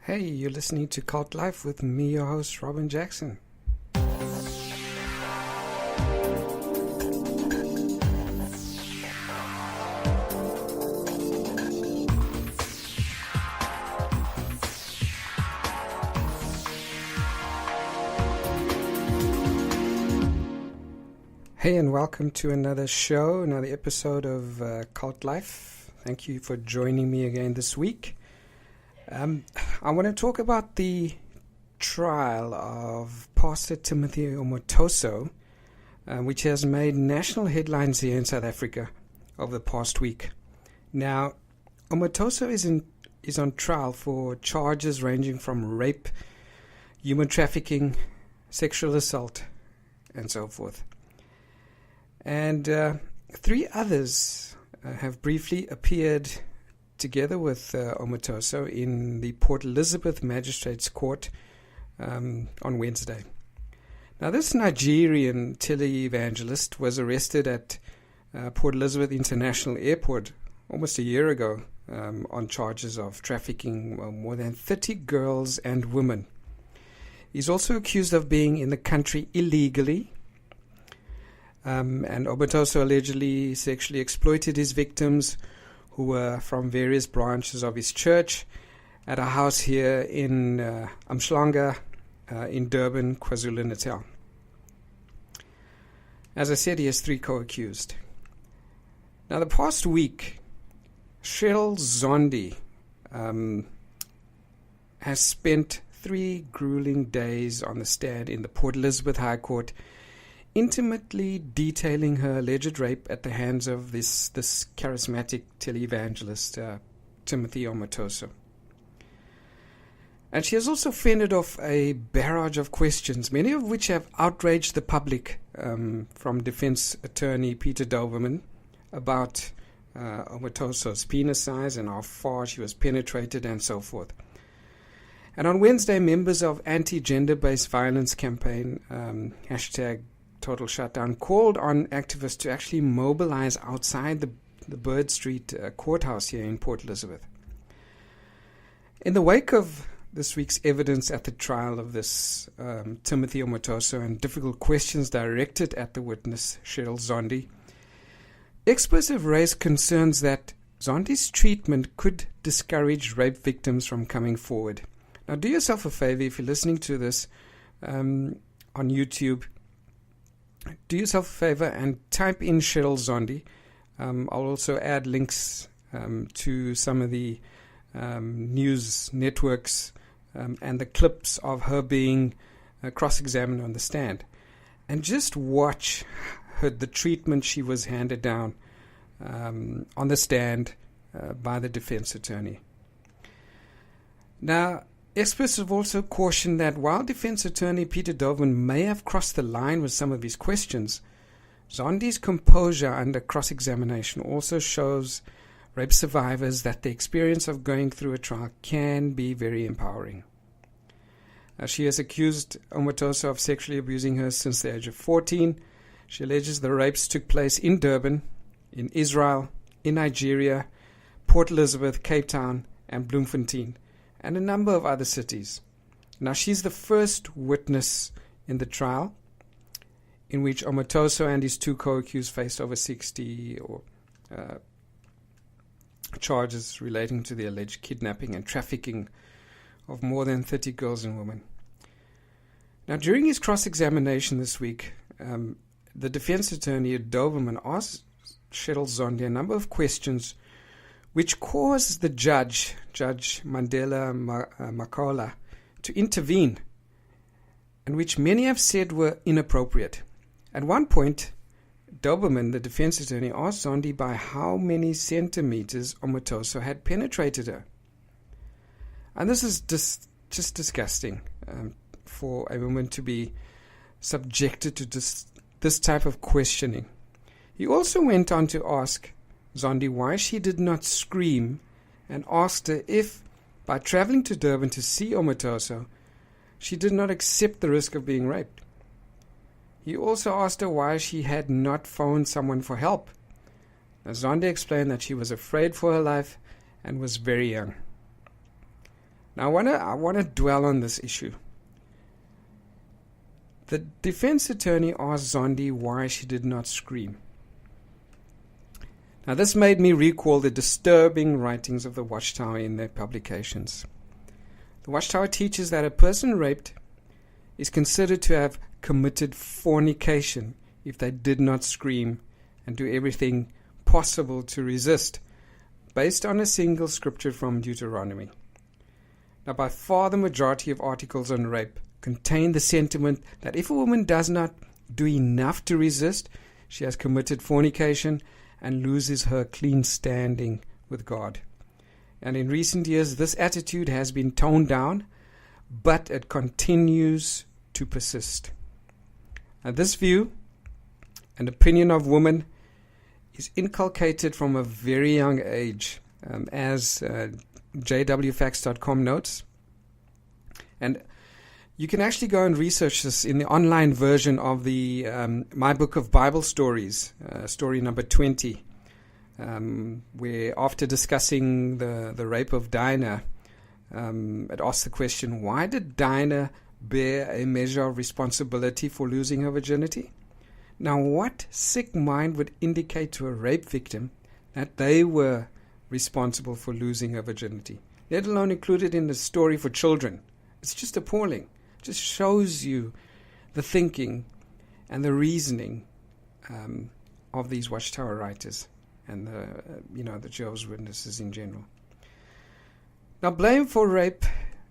Hey, you're listening to Cult Life with me, your host, Robin Jackson. Hey, and welcome to another show, another episode of Cult Life. Thank you for joining me again this week. I want to talk about the trial of Pastor Timothy Omotoso, which has made national headlines here in South Africa over the past week. Now, Omotoso is on trial for charges ranging from rape, human trafficking, sexual assault, and so forth. And three others have briefly appeared together with Omotoso in the Port Elizabeth Magistrates Court on Wednesday. Now, this Nigerian televangelist was arrested at Port Elizabeth International Airport almost a year ago on charges of trafficking more than 30 girls and women. He's also accused of being in the country illegally, and Omotoso allegedly sexually exploited his victims, who were from various branches of his church, at a house here in Umhlanga in Durban, KwaZulu-Natal. As I said, he has three co-accused. Now, the past week, Cheryl Zondi has spent 3 grueling days on the stand in the Port Elizabeth High Court, intimately detailing her alleged rape at the hands of this charismatic televangelist, Timothy Omotoso. And she has also fended off a barrage of questions, many of which have outraged the public, from defense attorney Peter Daubermann about Omotoso's penis size and how far she was penetrated and so forth. And on Wednesday, members of anti-gender-based violence campaign, hashtag Total Shutdown, called on activists to actually mobilize outside the Bird Street courthouse here in Port Elizabeth. In the wake of this week's evidence at the trial of this Timothy Omotoso and difficult questions directed at the witness, Cheryl Zondi, experts have raised concerns that Zondi's treatment could discourage rape victims from coming forward. Now, do yourself a favor if you're listening to this on YouTube. Do yourself a favor and type in Cheryl Zondi. I'll also add links to some of the news networks and the clips of her being cross-examined on the stand. And just watch the treatment she was handed down on the stand by the defense attorney. Now, experts have also cautioned that while defense attorney Peter Daubermann may have crossed the line with some of his questions, Zondi's composure under cross-examination also shows rape survivors that the experience of going through a trial can be very empowering. She has accused Omotoso of sexually abusing her since the age of 14. She alleges the rapes took place in Durban, in Israel, in Nigeria, Port Elizabeth, Cape Town, and Bloemfontein, and a number of other cities. Now, she's the first witness in the trial in which Omotoso and his 2 co-accused faced over 60 charges relating to the alleged kidnapping and trafficking of more than 30 girls and women. Now, during his cross-examination this week, the defense attorney Daubermann asked Cheryl Zondi a number of questions which caused the Judge Mandela Makaula, to intervene, and which many have said were inappropriate. At one point, Daubermann, the defense attorney, asked Zondi by how many centimeters Omotoso had penetrated her. And this is just disgusting for a woman to be subjected to this type of questioning. He also went on to ask Zondi why she did not scream, and asked her if, by traveling to Durban to see Omotoso, she did not accept the risk of being raped. He also asked her why she had not phoned someone for help. Zondi explained that she was afraid for her life and was very young. Now, I want to dwell on this issue. The defense attorney asked Zondi why she did not scream. Now, this made me recall the disturbing writings of the Watchtower in their publications. The Watchtower teaches that a person raped is considered to have committed fornication if they did not scream and do everything possible to resist, based on a single scripture from Deuteronomy. Now, by far the majority of articles on rape contain the sentiment that if a woman does not do enough to resist, she has committed fornication and loses her clean standing with God. And in recent years, this attitude has been toned down, but it continues to persist. Now, this view and opinion of women is inculcated from a very young age, as jwfacts.com notes. And you can actually go and research this in the online version of the My Book of Bible Stories, story number 20, where after discussing the rape of Dinah, it asks the question, why did Dinah bear a measure of responsibility for losing her virginity? Now, what sick mind would indicate to a rape victim that they were responsible for losing her virginity, let alone included in the story for children? It's just appalling. It just shows you the thinking and the reasoning of these Watchtower writers and the Jehovah's Witnesses in general. Now, blame for rape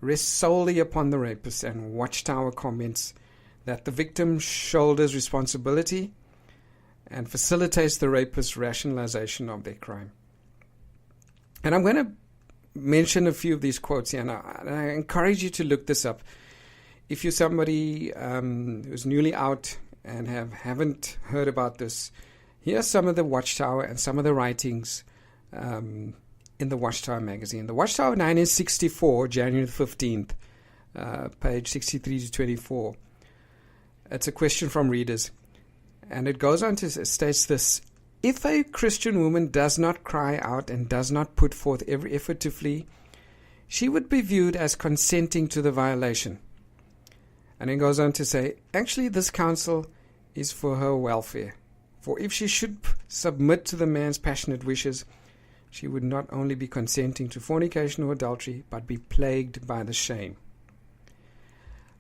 rests solely upon the rapist, and Watchtower comments that the victim shoulders responsibility and facilitates the rapist's rationalization of their crime. And I'm going to mention a few of these quotes here, and I encourage you to look this up. If you're somebody who's newly out and haven't heard about this, here are some of the Watchtower and some of the writings in the Watchtower magazine. The Watchtower 1964, January 15th, page 63 to 24. It's a question from readers, and it goes on to states this: if a Christian woman does not cry out and does not put forth every effort to flee, she would be viewed as consenting to the violation. And it goes on to say, actually, this counsel is for her welfare. For if she should submit to the man's passionate wishes, she would not only be consenting to fornication or adultery, but be plagued by the shame.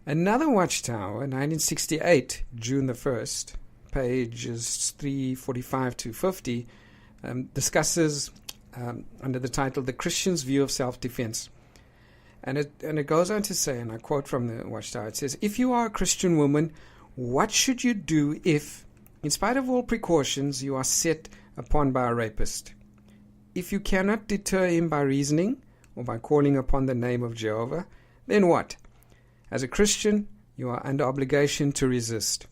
Another Watchtower, 1968, June the 1st, pages 345 to 50, discusses under the title, The Christian's View of Self-Defense. And it goes on to say, and I quote from the Watchtower, it says, if you are a Christian woman, what should you do if, in spite of all precautions, you are set upon by a rapist? If you cannot deter him by reasoning or by calling upon the name of Jehovah, then what? As a Christian, you are under obligation to resist.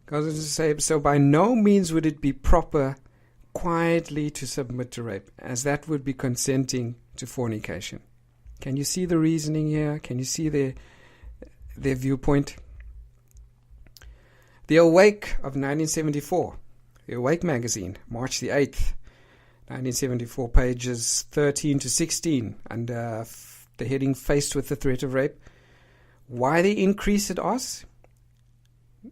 Goes on to say, so by no means would it be proper quietly to submit to rape, as that would be consenting to fornication. Can you see the reasoning here? Can you see their viewpoint? The Awake of 1974, the Awake magazine, March the 8th, 1974, pages 13 to 16, under the heading Faced with the Threat of Rape. Why the increase, it asks?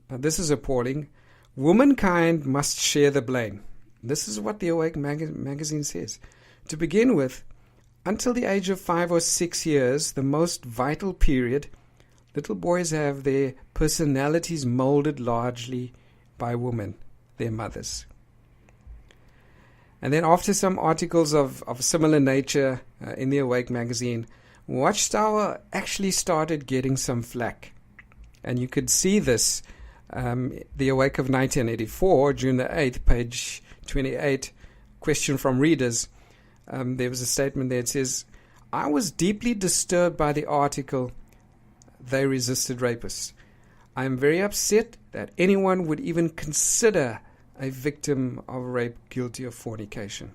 Now, this is appalling. Womankind must share the blame. This is what the Awake magazine says. To begin with, until the age of 5 or 6 years, the most vital period, little boys have their personalities molded largely by women, their mothers. And then after some articles of similar nature in the Awake magazine, Watchtower actually started getting some flack. And you could see this, the Awake of 1984, June the 8th, page 28, question from readers. There was a statement there that says, I was deeply disturbed by the article, They Resisted Rapists. I am very upset that anyone would even consider a victim of rape guilty of fornication.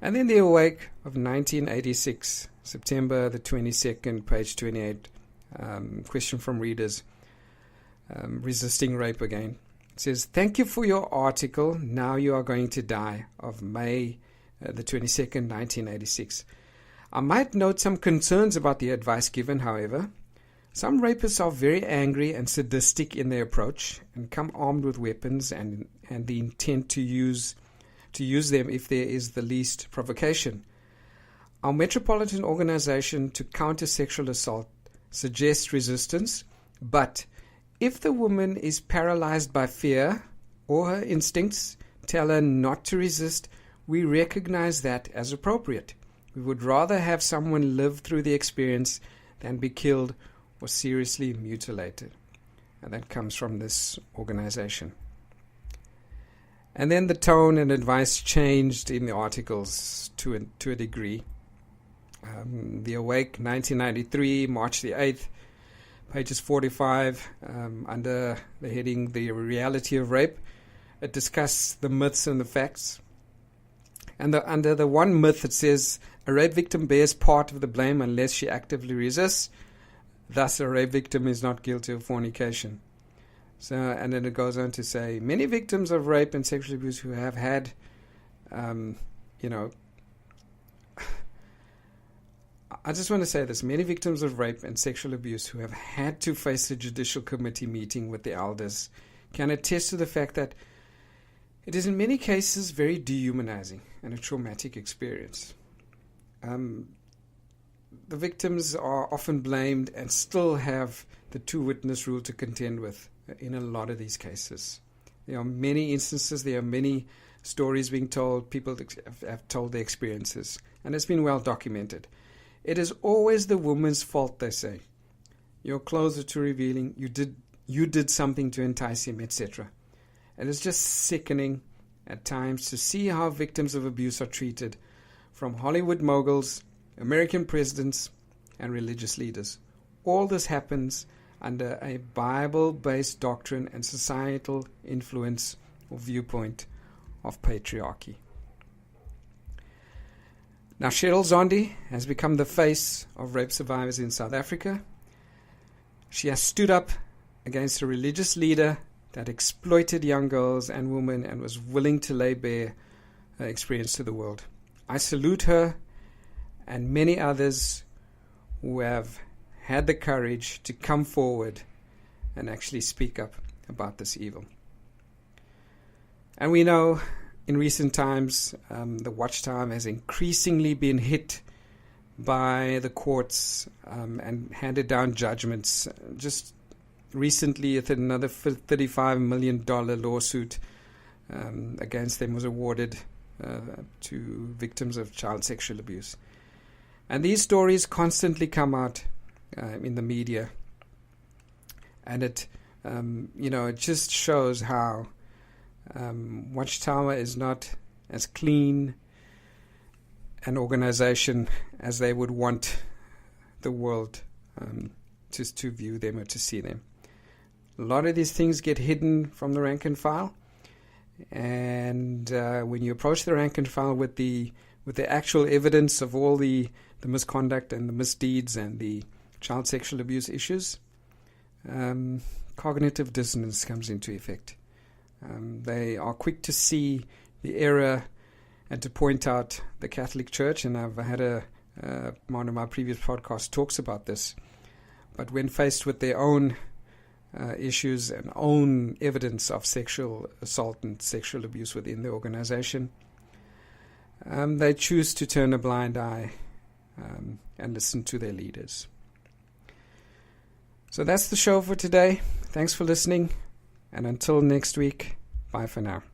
And then the Awake of 1986, September the 22nd, page 28, question from readers, resisting rape again. It says, thank you for your article, Now You Are Going to Die, of May the 22nd, 1986. I might note some concerns about the advice given, however. Some rapists are very angry and sadistic in their approach and come armed with weapons and the intent to use them if there is the least provocation. Our metropolitan organization to counter sexual assault suggests resistance, but if the woman is paralyzed by fear or her instincts tell her not to resist, we recognize that as appropriate. We would rather have someone live through the experience than be killed or seriously mutilated. And that comes from this organization. And then the tone and advice changed in the articles to a degree. The Awake, 1993, March the 8th, pages 45, under the heading The Reality of Rape. It discusses the myths and the facts. And under the one myth, it says, a rape victim bears part of the blame unless she actively resists. Thus, a rape victim is not guilty of fornication. So, and then it goes on to say, many victims of rape and sexual abuse who have had, I just want to say this, many victims of rape and sexual abuse who have had to face a judicial committee meeting with the elders can attest to the fact that it is in many cases very dehumanizing and a traumatic experience. The victims are often blamed and still have the two-witness rule to contend with in a lot of these cases. There are many instances, there are many stories being told, people have told their experiences, and it's been well documented. It is always the woman's fault, they say. Your clothes are too revealing, you did something to entice him, etc. It is just sickening at times to see how victims of abuse are treated, from Hollywood moguls, American presidents, and religious leaders. All this happens under a Bible-based doctrine and societal influence or viewpoint of patriarchy. Now, Cheryl Zondi has become the face of rape survivors in South Africa. She has stood up against a religious leader that exploited young girls and women and was willing to lay bare her experience to the world. I salute her and many others who have had the courage to come forward and actually speak up about this evil. And we know in recent times the Watchtower has increasingly been hit by the courts and handed down judgments. Just recently, another $35 million lawsuit against them was awarded to victims of child sexual abuse. And these stories constantly come out in the media, and it just shows how Watchtower is not as clean an organization as they would want the world to view them or to see them. A lot of these things get hidden from the rank and file, and when you approach the rank and file with the actual evidence of all the misconduct and the misdeeds and the child sexual abuse issues, cognitive dissonance comes into effect. They are quick to see the error and to point out the Catholic Church, and I've had one of my previous podcasts talks about this. But when faced with their own issues and own evidence of sexual assault and sexual abuse within the organization, they choose to turn a blind eye and listen to their leaders. So that's the show for today. Thanks for listening, and until next week, bye for now.